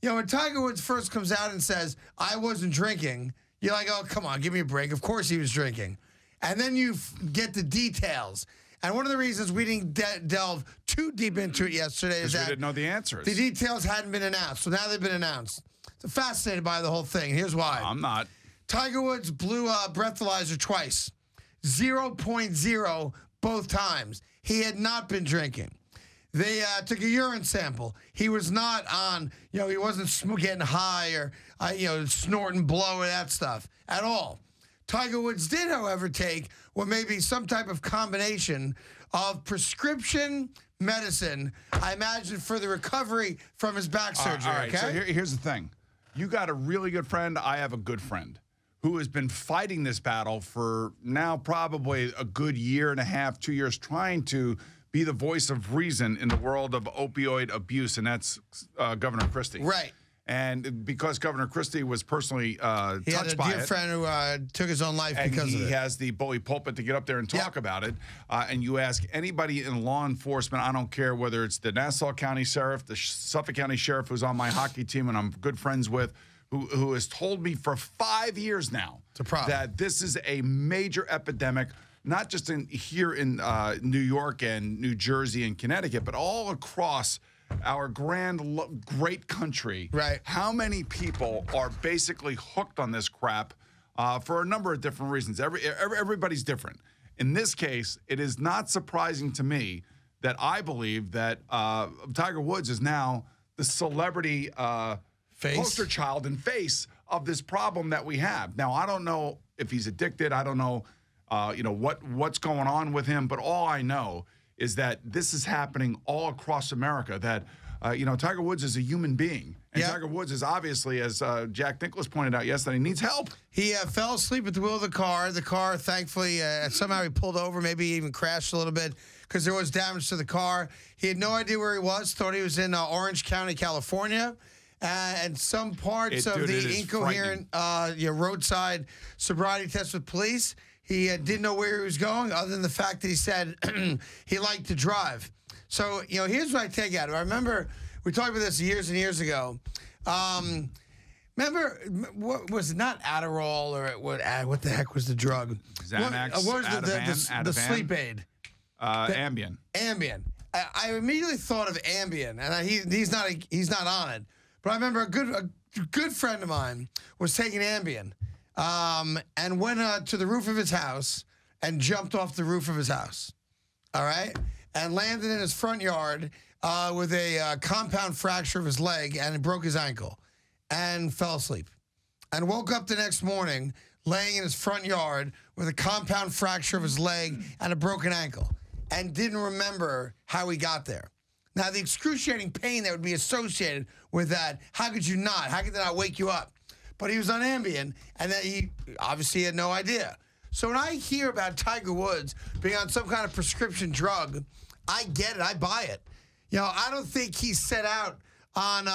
when Tiger Woods first comes out and says, I wasn't drinking, you're like, oh, come on, give me a break. Of course he was drinking. And then you get the details. And one of the reasons we didn't delve too deep into it yesterday is that we didn't know the answers. The details hadn't been announced. So now they've been announced. So fascinated by the whole thing. Here's why. I'm not. Tiger Woods blew a breathalyzer twice. 0.0 both times. He had not been drinking. They took a urine sample. He was not on, he wasn't getting high or, snorting blow or that stuff at all. Tiger Woods did, however, take what may be some type of combination of prescription medicine, I imagine, for the recovery from his back surgery. All right, okay? so here's the thing. You got a really good friend. I have a good friend who has been fighting this battle for now probably a good year and a half, 2 years, trying to be the voice of reason in the world of opioid abuse, and that's Governor Christie. Right. And because Governor Christie was personally touched by it. He had a dear friend who took his own life because of it. He has the bully pulpit to get up there and talk about it. And you ask anybody in law enforcement, I don't care whether it's the Nassau County Sheriff, the Suffolk County Sheriff who's on my hockey team and I'm good friends with, who has told me for 5 years now that this is a major epidemic, not just here in New York and New Jersey and Connecticut, but all across our great country. Right. How many people are basically hooked on this crap for a number of different reasons? Everybody's different. In this case, it is not surprising to me that I believe that Tiger Woods is now the celebrity poster child and face of this problem that we have. Now, I don't know if he's addicted. I don't know, what's going on with him. But all I know is that this is happening all across America, that, Tiger Woods is a human being. And Tiger Woods is obviously, as Jack Nicklaus pointed out yesterday, needs help. He fell asleep at the wheel of the car. The car, thankfully, somehow he pulled over, maybe even crashed a little bit because there was damage to the car. He had no idea where he was, thought he was in Orange County, California. And some parts of the incoherent roadside sobriety test with police, he didn't know where he was going, other than the fact that he said he liked to drive. So, here's what I take out of it. I remember we talked about this years and years ago. Remember, what was it? Not Adderall or what the heck was the drug? Xanax, what was the sleep aid? Ambien. Ambien. I immediately thought of Ambien, and he's not on it. But I remember a good friend of mine was taking Ambien and went to the roof of his house and jumped off the roof of his house, all right, and landed in his front yard with a compound fracture of his leg, and it broke his ankle and fell asleep and woke up the next morning laying in his front yard with a compound fracture of his leg and a broken ankle and didn't remember how he got there. Now, the excruciating pain that would be associated with that, how could you not? How could that not wake you up? But he was on Ambien, and then he obviously had no idea. So when I hear about Tiger Woods being on some kind of prescription drug, I get it. I buy it. I don't think he set out on,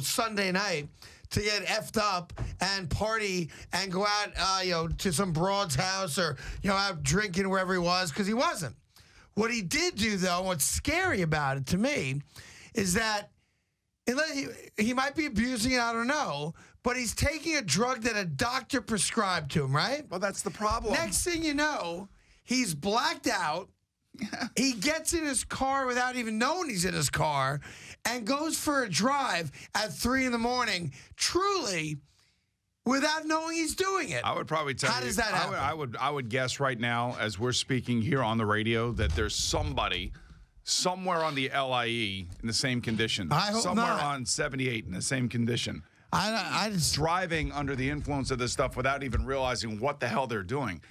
Sunday night to get effed up and party and go out, to some broad's house or, out drinking wherever he was, because he wasn't. What he did do, though, and what's scary about it to me, is that he might be abusing it, I don't know, but he's taking a drug that a doctor prescribed to him, right? Well, that's the problem. Next thing you know, he's blacked out. He gets in his car without even knowing he's in his car and goes for a drive at 3 in the morning, truly, without knowing he's doing it. I would probably tell you. How does that happen? I would guess right now, as we're speaking here on the radio, that there's somebody somewhere on the LIE in the same condition. I hope somewhere not. on 78 in the same condition. I just driving under the influence of this stuff without even realizing what the hell they're doing.